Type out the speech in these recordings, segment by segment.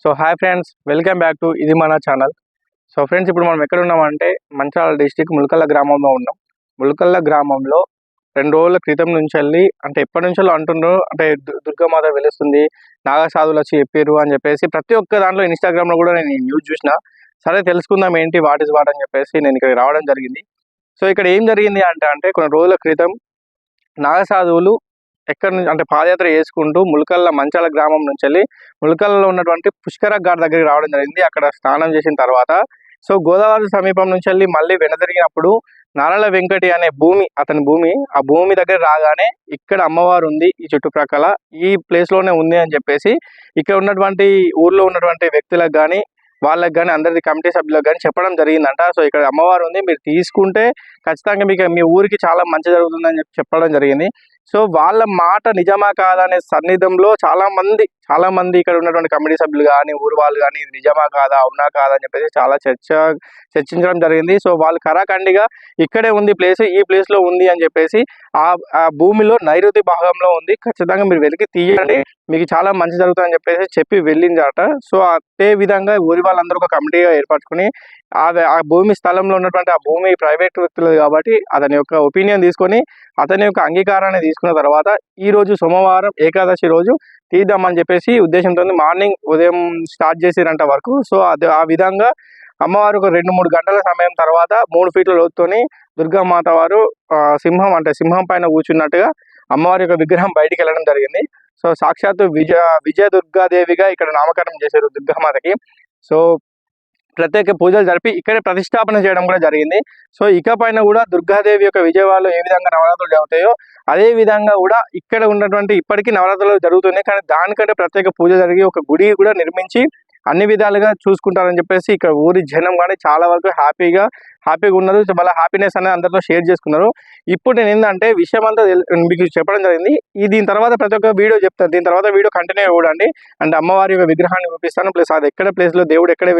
So hi friends, welcome back to ఇది మన channel. So friends, ఇప్పుడు మనం ఎక్కడ ఉన్నామంటే మంచిర్యాల డిస్టిక్ ములకల్ల గ్రామంలో ఉన్నాం. ములకల్ల గ్రామంలో 2 రోజుల క్రితం నుంచి వెళ్ళి అంటే ఎప్పటి నుంచో అంటున్నారు, అంటే దుర్గామాత వెలుస్తుంది, నాగసాధువులు వచ్చి చెప్పారు అని చెప్పేసి ప్రతి ఒక్క దాంట్లో ఇన్స్టాగ్రామ్లో కూడా నేను న్యూస్ చూసిన. సరే తెలుసుకుందాం ఏంటి వాట్ ఇస్ వాట్ అని చెప్పేసి నేను ఇక్కడికి రావడం జరిగింది. సో ఇక్కడ ఏం జరిగింది అంటే కొన్ని రోజుల క్రితం నాగసాధువులు ఎక్కడి నుంచి అంటే పాదయాత్ర చేసుకుంటూ మంచాల గ్రామం నుంచి వెళ్ళి ములకల్లో ఉన్నటువంటి పుష్కర ఘాట్ దగ్గరికి రావడం జరిగింది. అక్కడ స్నానం చేసిన తర్వాత సో గోదావరి సమీపం నుంచి వెళ్ళి మళ్ళీ వెనదిరిగినప్పుడు నారాయణ వెంకటి అనే అతని భూమి, ఆ భూమి దగ్గర రాగానే ఇక్కడ అమ్మవారు ఉంది, ఈ చుట్టుప్రక్కల ఈ ప్లేస్లోనే ఉంది అని చెప్పేసి ఇక్కడ ఉన్నటువంటి ఊర్లో ఉన్నటువంటి వ్యక్తులకు కానీ వాళ్ళకి కానీ అందరిది కమిటీ సభ్యులకు కానీ చెప్పడం జరిగిందంట. సో ఇక్కడ అమ్మవారు ఉంది, మీరు తీసుకుంటే ఖచ్చితంగా మీకు మీ ఊరికి చాలా మంచి జరుగుతుందని చెప్పడం జరిగింది. సో వాళ్ళ మాట నిజమా కాదనే సన్నిధంలో చాలా మంది ఇక్కడ ఉన్నటువంటి కమిటీ సభ్యులు కానీ ఊరు వాళ్ళు కానీ ఇది నిజమా కాదా అవునా కాదా అని చెప్పేసి చాలా చర్చించడం జరిగింది. సో వాళ్ళు కరాఖండిగా ఇక్కడే ఉంది ప్లేస్, ఈ ప్లేస్లో ఉంది అని చెప్పేసి ఆ భూమిలో నైరుతి భాగంలో ఉంది, ఖచ్చితంగా మీరు వెలికి తీయండి, మీకు చాలా మంచి జరుగుతుందని చెప్పేసి చెప్పి వెళ్ళిందట. సో అదే విధంగా ఊరి వాళ్ళందరూ ఒక కమిటీగా ఏర్పరచుకొని ఆ భూమి స్థలంలో ఉన్నటువంటి ఆ భూమి ప్రైవేట్ వ్యక్తులది కాబట్టి అతని యొక్క ఒపీనియన్ తీసుకొని అతని యొక్క అంగీకారాన్ని తీసుకున్న తర్వాత ఈ రోజు సోమవారం ఏకాదశి రోజు తీద్దామని చెప్పేసి ఉద్దేశంతో మార్నింగ్ ఉదయం స్టార్ట్ చేసిరంట వర్క్. సో ఆ విధంగా అమ్మవారు ఒక 2-3 గంటల సమయం తర్వాత 3 ఫీట్ల లోతుతోని దుర్గామాత వారు సింహం పైన కూర్చున్నట్టుగా అమ్మవారి యొక్క విగ్రహం బయటికి వెళ్ళడం జరిగింది. సో సాక్షాత్తు విజయ దుర్గాదేవిగా ఇక్కడ నామకరణం చేశారు దుర్గామాతకి. సో ప్రత్యేక పూజలు జరిపి ఇక్కడే ప్రతిష్టాపన చేయడం కూడా జరిగింది. సో ఇకపైన కూడా దుర్గాదేవి యొక్క విజయవాడలో ఏ విధంగా నవరాత్రులు జరుగుతాయో అదే విధంగా కూడా ఇక్కడ ఉన్నటువంటి ఇప్పటికీ నవరాత్రులు జరుగుతున్నాయి, కానీ దానికంటే ప్రత్యేక పూజ జరిగి ఒక గుడి కూడా నిర్మించి అన్ని విధాలుగా చూసుకుంటారని చెప్పేసి ఇక్కడ ఊరి జనం కానీ చాలా వరకు హ్యాపీగా ఉన్నారు. వాళ్ళ హ్యాపీనెస్ అనేది అందరితో షేర్ చేసుకున్నారు. ఇప్పుడు నేను ఏంటంటే విషయం అంతా మీకు చెప్పడం జరిగింది. దీని తర్వాత ప్రతి ఒక్క వీడియో చెప్తాను, దీని తర్వాత వీడియో కంటిన్యూ చూడండి. అంటే అమ్మవారి యొక్క విగ్రహాన్ని చూపిస్తాను, ప్లస్ అది ఎక్కడ ప్లేస్లో దేవుడు ఎక్కడి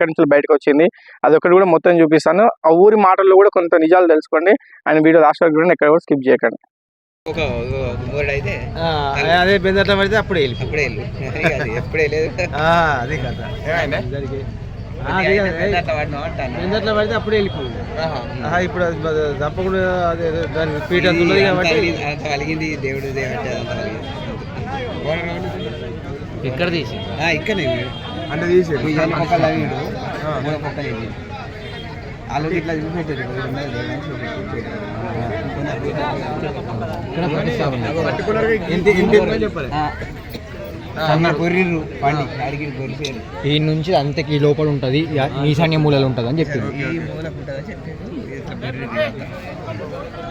నుంచి బయటకు వచ్చింది అదొకటి కూడా మొత్తం చూపిస్తాను. ఆ ఊరి మాటల్లో కూడా కొంత నిజాలు తెలుసుకోండి. ఆయన వీడియో లాస్ట్ వరకు కూడా ఎక్కడ కూడా స్కిప్ చేయకండి. అయితే అదే బెందట్ల పడితే అప్పుడే అదే కదా బెందట్ల పడితే అప్పుడే వెళ్ళిపోయింది. ఇప్పుడు అది తప్పకుండా అదే దాని పీట ఉన్నది కాబట్టి కలిగింది దేవుడు ఇక్కడ తీసి ఇక్కడ అంటే తీసి వాళ్ళు ఇట్లా చూపెట్టారు ఈ నుంచి అంతకి లోపల ఉంటుంది, ఈశాన్య మూలలు ఉంటుంది అని చెప్పింది.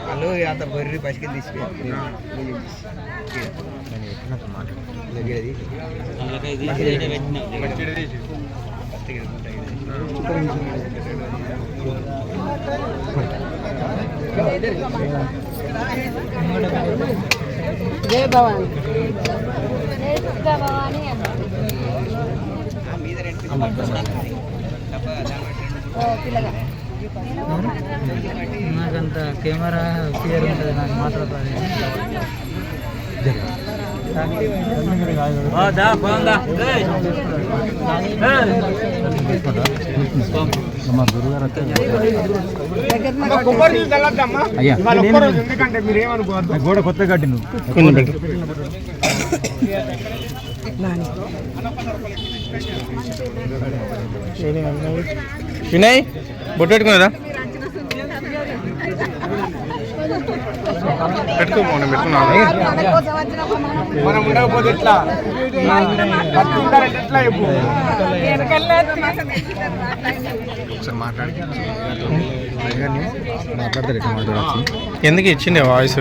వాళ్ళు అంత బొర్రి పసికి తీసుకెళ్ళి జై భవాని భవాని నాకంత కెమెరా క్లియర్ ఉంటుంది, నాకు మాట్లాడాలి. గోడ కొత్త కట్టి నువ్వు వినయ్ బొట్టు పెట్టుకున్నారా? మనం ఉండకపోతే ఎట్లా మాట్లాడతారు. ఎందుకు ఇచ్చిండే వాయిస్?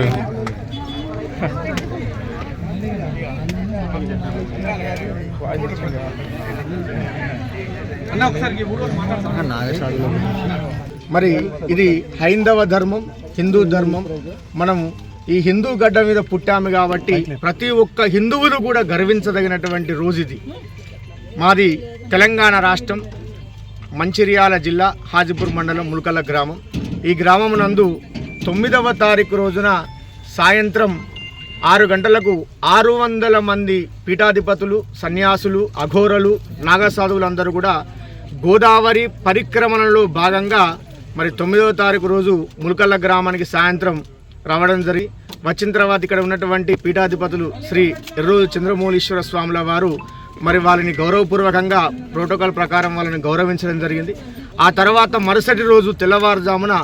మరి ఇది హైందవ ధర్మం, హిందూ ధర్మం. మనం ఈ హిందూ గడ్డ మీద పుట్టాము కాబట్టి ప్రతి ఒక్క హిందువులు కూడా గర్వించదగినటువంటి రోజు ఇది. మాది తెలంగాణ రాష్ట్రం, మంచిర్యాల జిల్లా, హాజీపూర్ మండలం, ములకల్ల గ్రామం. ఈ గ్రామం నందు 9వ తారీఖు రోజున సాయంత్రం 6 గంటలకు 600 మంది పీఠాధిపతులు, సన్యాసులు, అఘోరలు, నాగసాధువులందరూ కూడా గోదావరి పరిక్రమణలో భాగంగా మరి 9వ తారీఖు రోజు ములకళ్ళ గ్రామానికి సాయంత్రం రావడం జరిగి వచ్చిన తర్వాత ఇక్కడ ఉన్నటువంటి పీఠాధిపతులు శ్రీ ఎర్రోజు చంద్రమౌళీశ్వర స్వాముల వారు మరి వాళ్ళని గౌరవపూర్వకంగా ప్రోటోకాల్ ప్రకారం వాళ్ళని గౌరవించడం జరిగింది. ఆ తర్వాత మరుసటి రోజు తెల్లవారుజామున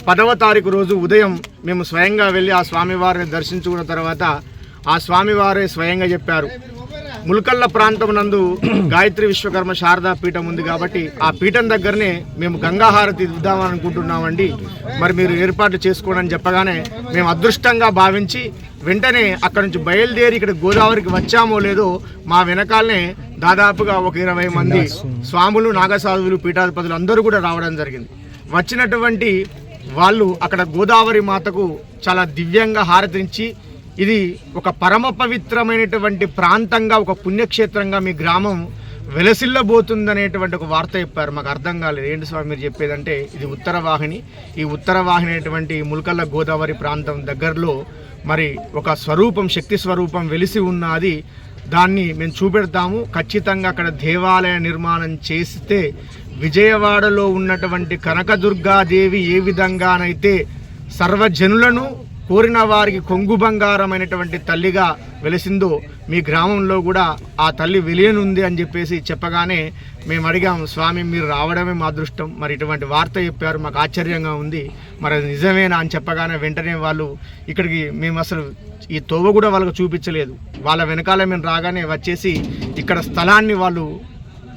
10వ తారీఖు రోజు ఉదయం మేము స్వయంగా వెళ్ళి ఆ స్వామివారిని దర్శించుకున్న తర్వాత ఆ స్వామివారే స్వయంగా చెప్పారు, ములకళ్ళ ప్రాంతం నందు గాయత్రి విశ్వకర్మ శారదా పీఠం ఉంది కాబట్టి ఆ పీఠం దగ్గరనే మేము గంగాహారతి ఇద్దామని అనుకుంటున్నామండి, మరి మీరు ఏర్పాట్లు చేసుకోండి అని చెప్పగానే మేము అదృష్టంగా భావించి వెంటనే అక్కడ నుంచి బయలుదేరి ఇక్కడ గోదావరికి వచ్చామో లేదో మా వెనకాలనే దాదాపుగా ఒక 20 మంది స్వాములు, నాగసాధువులు, పీఠాధిపతులు అందరూ కూడా రావడం జరిగింది. వచ్చినటువంటి వాళ్ళు అక్కడ గోదావరి మాతకు చాలా దివ్యంగా హారతించి ఇది ఒక పరమ పవిత్రమైనటువంటి ప్రాంతంగా, ఒక పుణ్యక్షేత్రంగా మీ గ్రామం వెలసిల్లబోతుందనేటువంటి ఒక వార్త చెప్పారు. మాకు అర్థం కాలేదు, ఏంటి స్వామి మీరు చెప్పేదంటే ఇది ఉత్తర వాహిని, ఈ ఉత్తర వాహిని అనేటువంటి ములకళ్ళ గోదావరి ప్రాంతం దగ్గరలో మరి ఒక స్వరూపం, శక్తి స్వరూపం వెలిసి ఉన్నది, దాన్ని మేము చూపెడతాము, ఖచ్చితంగా అక్కడ దేవాలయ నిర్మాణం చేస్తే విజయవాడలో ఉన్నటువంటి కనకదుర్గాదేవి ఏ విధంగానైతే సర్వజనులను కోరిన వారికి కొంగు బంగారమైనటువంటి తల్లిగా వెలిసిందో మీ గ్రామంలో కూడా ఆ తల్లి వెలియనుంది అని చెప్పేసి చెప్పగానే మేము అడిగాం, స్వామి మీరు రావడమే మా అదృష్టం, మరి ఇటువంటి వార్త చెప్పారు, మాకు ఆశ్చర్యంగా ఉంది, మరి అది నిజమేనా అని చెప్పగానే వెంటనే వాళ్ళు ఇక్కడికి మేము అసలు ఈ తోవ కూడా వాళ్ళకు చూపించలేదు, వాళ్ళ వెనకాల మేము రాగానే వచ్చేసి ఇక్కడ స్థలాన్ని వాళ్ళు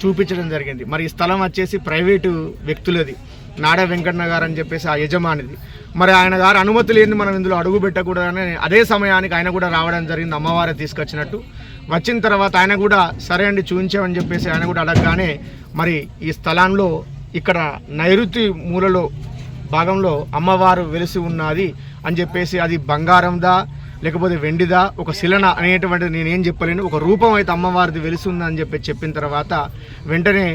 చూపించడం జరిగింది. మరి ఈ స్థలం వచ్చేసి ప్రైవేటు వ్యక్తులది, నాడ వెంకన్న గారు అని చెప్పేసి ఆ యజమానిది. మరి ఆయన గారు అనుమతి లేని మనం ఇందులో అడుగు పెట్టకూడదని అదే సమయానికి ఆయన కూడా రావడం జరిగింది, అమ్మవారే తీసుకొచ్చినట్టు. వచ్చిన తర్వాత ఆయన కూడా సరే అండి చూపించామని చెప్పేసి ఆయన కూడా అడగగానే మరి ఈ స్థలంలో ఇక్కడ నైరుతి మూలలో భాగంలో అమ్మవారు వెలిసి ఉన్నది అని చెప్పేసి, అది బంగారందా లేకపోతే వెండిదా, ఒక శిలన అనేటువంటిది నేనేం చెప్పలేను, ఒక రూపం అయితే అమ్మవారిది వెలిసి ఉందని చెప్పిన తర్వాత వెంటనే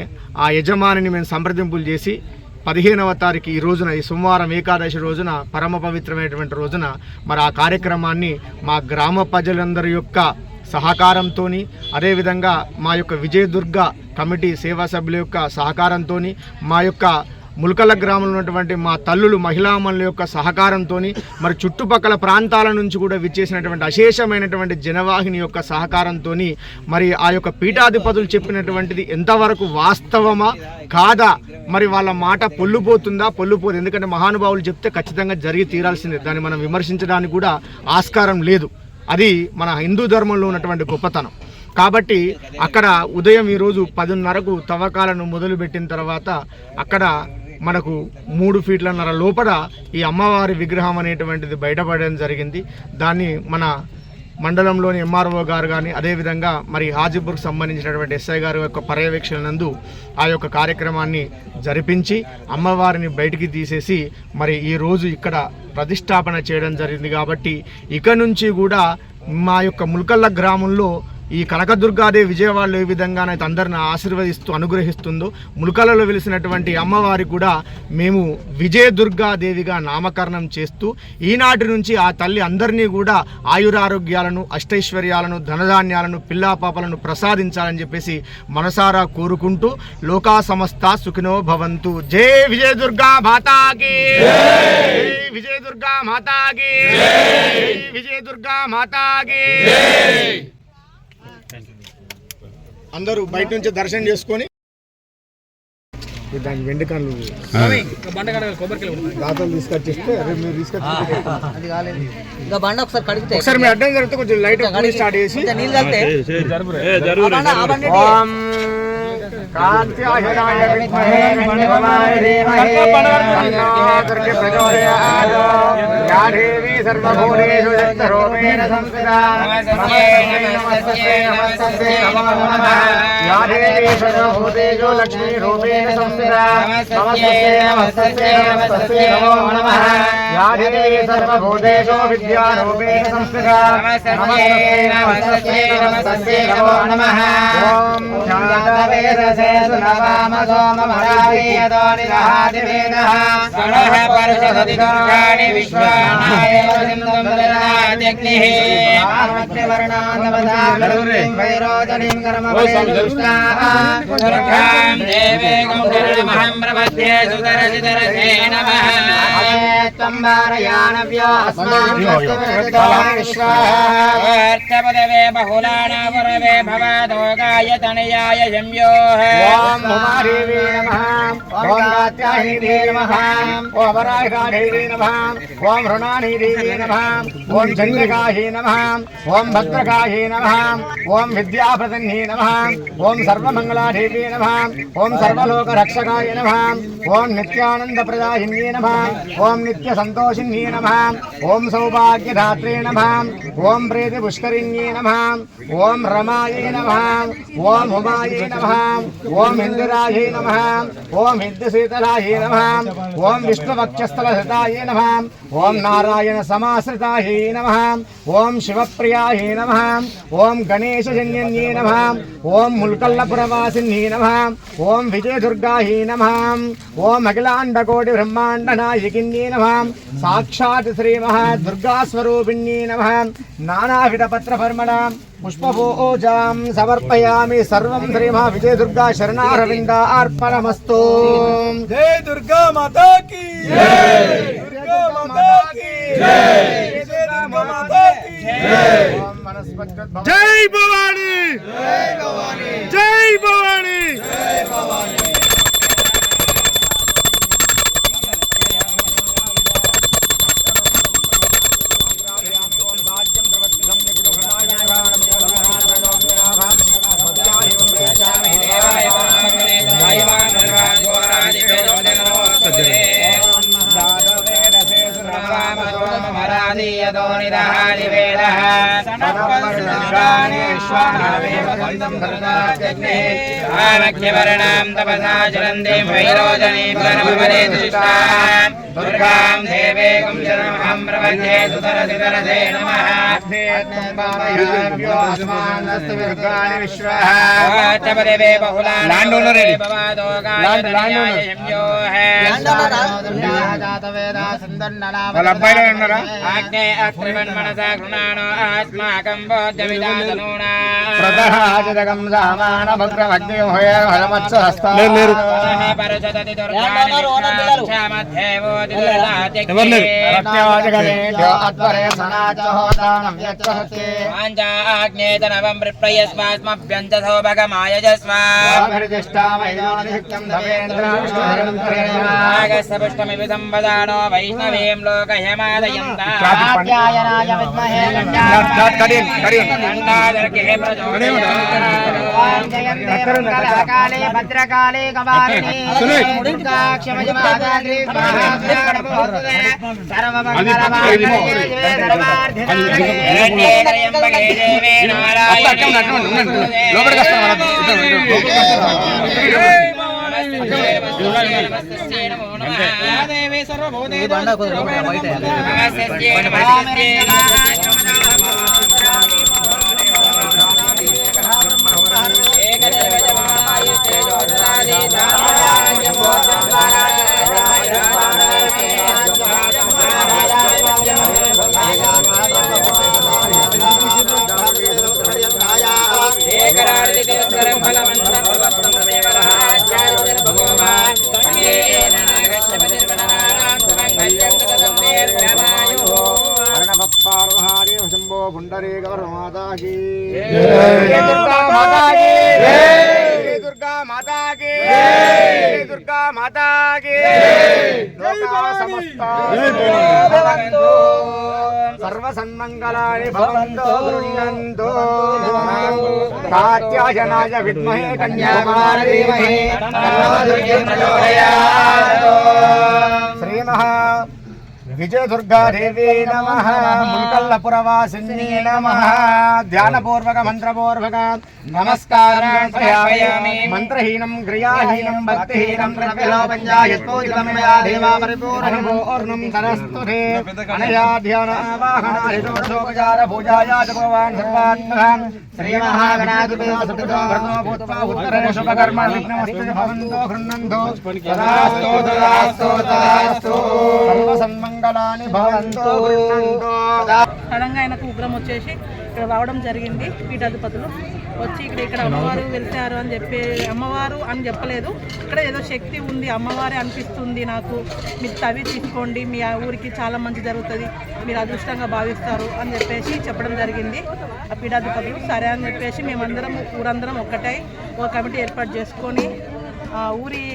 ఆ యజమానిని మేము సంప్రదింపులు చేసి 15వ తారీఖు ఈ రోజున, ఈ సోమవారం ఏకాదశి రోజున, పరమ పవిత్రమైనటువంటి రోజున మరి ఆ కార్యక్రమాన్ని మా గ్రామ ప్రజలందరి యొక్క సహకారంతో, అదేవిధంగా మా యొక్క విజయదుర్గ కమిటీ సేవా సభ్యుల యొక్క సహకారంతో, మా యొక్క ములకళ్ళ గ్రామంలో ఉన్నటువంటి మా తల్లులు, మహిళామణుల యొక్క సహకారంతో, మరి చుట్టుపక్కల ప్రాంతాల నుంచి కూడా విచ్చేసినటువంటి అశేషమైనటువంటి జనవాహిని యొక్క సహకారంతో, మరి ఆ యొక్క పీఠాధిపతులు చెప్పినటువంటిది ఎంతవరకు వాస్తవమా కాదా, మరి వాళ్ళ మాట పొల్లుపోతుందా పొల్లుపోదు, ఎందుకంటే మహానుభావులు చెప్తే ఖచ్చితంగా జరిగి తీరాల్సిందే, దాన్ని మనం విమర్శించడానికి కూడా ఆస్కారం లేదు, అది మన హిందూ ధర్మంలో ఉన్నటువంటి గొప్పతనం. కాబట్టి అక్కడ ఉదయం ఈరోజు 10:30కు తవ్వకాలను మొదలుపెట్టిన తర్వాత అక్కడ మనకు 3 ఫీట్లన్నర లోపల ఈ అమ్మవారి విగ్రహం అనేటువంటిది బయటపడడం జరిగింది. దాన్ని మన మండలంలోని ఎంఆర్ఓ గారు కానీ, అదేవిధంగా మరి హాజీపూర్కి సంబంధించినటువంటి ఎస్ఐ గారి యొక్క పర్యవేక్షణ నందు ఆ యొక్క కార్యక్రమాన్ని జరిపించి అమ్మవారిని బయటికి తీసేసి మరి ఈరోజు ఇక్కడ ప్రతిష్టాపన చేయడం జరిగింది. కాబట్టి ఇక నుంచి కూడా మా యొక్క ములకళ్ళ గ్రామంలో ఈ కనకదుర్గాదేవి విజయవాడలో ఏ విధంగానైతే అందరిని ఆశీర్వదిస్తూ అనుగ్రహిస్తుందో, ములకలలో వెలిసినటువంటి అమ్మవారికి కూడా మేము విజయదుర్గాదేవిగా నామకరణం చేస్తూ ఈనాటి నుంచి ఆ తల్లి అందరినీ కూడా ఆయురారోగ్యాలను, అష్టైశ్వర్యాలను, ధనధాన్యాలను, పిల్లాపాపలను ప్రసాదించాలని చెప్పేసి మనసారా కోరుకుంటూ లోకా సమస్త సుఖినో భవంతు. జై విజయదుర్గా మాతాకి, జై విజయదుర్గా మాతాకి, జై విజయదుర్గా మాతాకి. అందరూ బయట నుంచి దర్శనం చేసుకొని దాని వెండి కళ్ళు దాతలు తీసుకొచ్చేస్తే మీరు తీసుకొచ్చి ఒకసారి మీ అడ్డం జరిగితే కొంచెం లైట్ స్టార్ట్ చేసి సర్వభూతేషు రూపేణ సంస్థితా యా దేవీ సర్వభూతేషు లక్ష్మీ రూపేణ సంస్థితా నమస్తే నమో నమః. యా దేవీ సర్వభూతేషు విద్యా రూపేణ సంస్థితా నమస్తే నమో నమః. ఓం जातवेदसे सुनवाम सोममरायेदो निरहादिवेदः गणः परिषदति दुर्गाणि विश्वानायेव सिन्धुं ददात्यग्निः आमत्यवर्णान्नवदाकरुणीं वैरोचनीं कर्मफलेदुष्टाः दुर्गां देवीं शरणमहं प्रपद्ये सुतरसितरसे नमः त्वं वारयानव्यो अस्माभिस्तु विश्वाः बहुलानापुरवे भवदोगाय तनयाय संयोः ओम उमादेवी नमः ओम कात्यायनी देवी नमः ओम वराहदेवी नमः ओम ऋणानी देवी नमः ओम चंद्रिकायै नमः ओम भद्रकायै नमः ओम विद्याप्रदन्यै नमः ओम सर्वमंगलादेवी नमः ओम सर्वलोकरक्षकाय नमः ओम नित्यानन्दप्रदायिन्यै नमः ओम नित्यसन्तोषिन्यै नमः ओम सौभाग्यदात्रे नमः ओम प्रीतिपुष्करिण्यै नमः ओम रमायै नमः ओम उमायै नमः ओम इंदिरायै नमः ओम हिंदुशीतलायै नमः ओम विष्णुवक्षस्थलहृतायै नमः ओम नारायण समाश्रितायै नमः ओम शिवप्रियायै नमः ओम गणेशजन्यै नमः ओम मुल्कल्लपुरवासिन्यै नमः ओम विजयदुर्गायै नमः ओम अखिलाण्डकोटि ब्रह्माण्डनायकिन्यै नमः साक्षात् श्री महादुर्गास्वरूपिण्यै नमः नानाविधपत्रपर्मणा पुष्पपूजां समर्पयामि सर्वं श्री महाविजय दुर्गा शरणारविन्दार्पणमस्तु। जय दुर्गा माता की जय, दुर्गा माता की जय, दुर्गा माता की जय। जय भवानी जय भवानी जय भवानी जय भवानी। आमख्यवर्णां तपसा चरन्तीं वैरोचनीं कर्मफलेदुष्टां दुर्गां देवीं शरणमहं प्रपद्ये सुतरसितरसे नमः विश्वाः बहुलाण्डोनरे भवादोगाय संयोः आग्ने अत्रिवन् मनसा गृणानो अस्माकं बोध्यमिदातनूना प्रदहाजगं सामान भद्रमग्निं हयमत्सहस्ता परशदति दुर्गाणि मध्येवोदिदुर्गात्यग्निः प्रत्याजगनेभ्यो अध्वरे सनाचहोदानं यच्छहस्ते वाञ्छाग्नेतनवं प्रप्रयस्मास्मभ्यञ्च सौभगमायजस्वा भृतिष्ठामैदानिक्तं धवेन्द्रागस्य पुष्टमिव सम्पदानो वैष्णवीं लोकह्यमादयन्ता कात्यायनाय विद्महे गण्डाधर्गे प्रचोदयात् काले भद्रकाले कपालिनी दुर्गाक्षमयमादाद्री शंभो पुंडरीक माता की दुर्गा माता की दुर्गा माता की जय, दुर्गा माता की लोका समस्ता भवन्तु सर्वसन्मंगलानि भवन्तु गृह्णन्तु कात्यायनाय विद्महे कन्याकुमारी धीमहि तन्नो दुर्गे प्रचोदयात्। श्री महा విజయదుర్గాదేవి నమః ముల్కల్లపురవాసిన్యే నమః ధ్యానపూర్వక మంత్రపూర్వక నమస్కారం సమర్పయామి మంత్రహీనం క్రియాహీనం భక్తిహీనం ద్రవ్యలోపంజాయత్పోజితం మయా దేవా పరిపూర్ణం సరస్తుతే అనయా ధ్యాన ఆవాహనాయ షోడశోపచార పూజాయా చ భగవాన్ సర్వాత్మః శ్రీ మహాగణాధిపతి సుఖదో భర్గో భూత్వా ఉత్తరే శుభకర్మ విఘ్నమస్తు భవంతో గృహ్ణంతో తదాస్తు తదాస్తు తదాస్తు సర్వసన్మంగళాని భవంతు గృహ్ణంతో. సడన్గా ఆయనకు ఉగ్రం వచ్చేసి ఇక్కడ రావడం జరిగింది. పీఠాధిపతులు వచ్చి ఇక్కడ అమ్మవారు వెళ్తారు అని చెప్పి, అమ్మవారు అని చెప్పలేదు, ఇక్కడ ఏదో శక్తి ఉంది, అమ్మవారే అనిపిస్తుంది నాకు, మీరు తవి తీసుకోండి, మీ ఆ ఊరికి చాలా మంచి జరుగుతుంది, మీరు అదృష్టంగా భావిస్తారు అని చెప్పేసి చెప్పడం జరిగింది ఆ పీఠాధిపతులు. సరే అని చెప్పేసి మేమందరం ఊరందరం ఒక్కటై ఒక కమిటీ ఏర్పాటు చేసుకొని ఊరి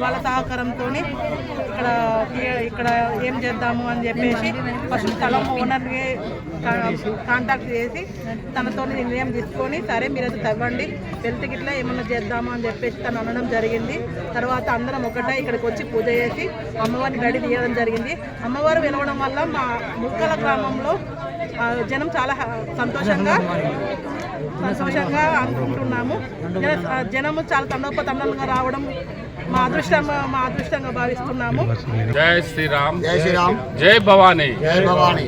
వాళ్ళ సహకారంతో ఇక్కడ ఏం చేద్దాము అని చెప్పేసి ఫస్ట్ స్థలం ఓనర్కి కాంటాక్ట్ చేసి తనతో నిర్ణయం తీసుకొని, సరే మీరు అది తవ్వండి, వెళ్తే గిట్లా ఏమన్నా చేద్దాము అని చెప్పేసి తను అనడం జరిగింది. తర్వాత అందరం ఒకటే ఇక్కడికి వచ్చి పూజ చేసి అమ్మవారిని గడి తీయడం జరిగింది. అమ్మవారు వెలవడం వల్ల మా ముల్కల గ్రామంలో జనం చాలా సంతోషంగా అనుకుంటున్నాము. జనము చాలా తండోపతండంగా రావడం మా అదృష్టంగా భావిస్తున్నాము. జై శ్రీరామ్, జై శ్రీరామ్, జై భవానీ. జై భవానీ.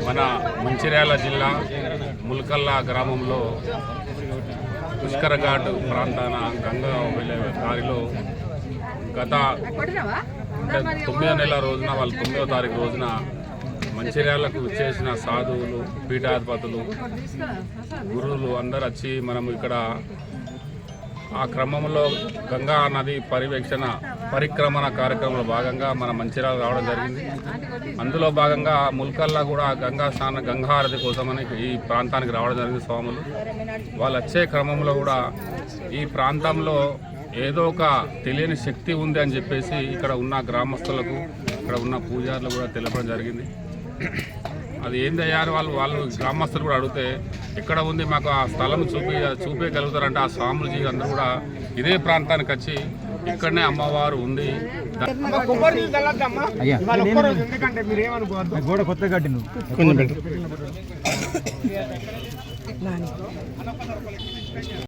మన మంచిర్యాల జిల్లా ముల్కల్లా గ్రామంలో పుష్కర ఘాట్ ప్రాంతాన గంగా వెళ్ళే దారిలో గత 9వ నెల రోజున, వాళ్ళు 9వ తారీఖు రోజున మంచిర్యాలకు చేసిన సాధువులు, పీఠాధిపతులు, గురువులు అందరు వచ్చి మనం ఇక్కడ ఆ క్రమంలో గంగా నది పరిక్రమణ కార్యక్రమంలో భాగంగా మన మంచిర్యాల రావడం జరిగింది. అందులో భాగంగా ముల్కల్లా కూడా గంగాహారతి కోసమని ఈ ప్రాంతానికి రావడం జరిగింది. స్వాములు వాళ్ళు వచ్చే క్రమంలో కూడా ఈ ప్రాంతంలో ఏదో ఒక తెలియని శక్తి ఉంది అని చెప్పేసి ఇక్కడ ఉన్న గ్రామస్తులకు, ఇక్కడ ఉన్న పూజారులు కూడా తెలపడం జరిగింది. అది ఏందయ్యా అని వాళ్ళు గ్రామస్తులు కూడా అడిగితే, ఎక్కడ ఉంది మాకు ఆ స్థలం చూపేయగలుగుతారంటే ఆ స్వాములజీ అందరూ కూడా ఇదే ప్రాంతానికి వచ్చి ఇక్కడనే అమ్మవారు ఉంది. గోడ కొత్త కట్టి నువ్వు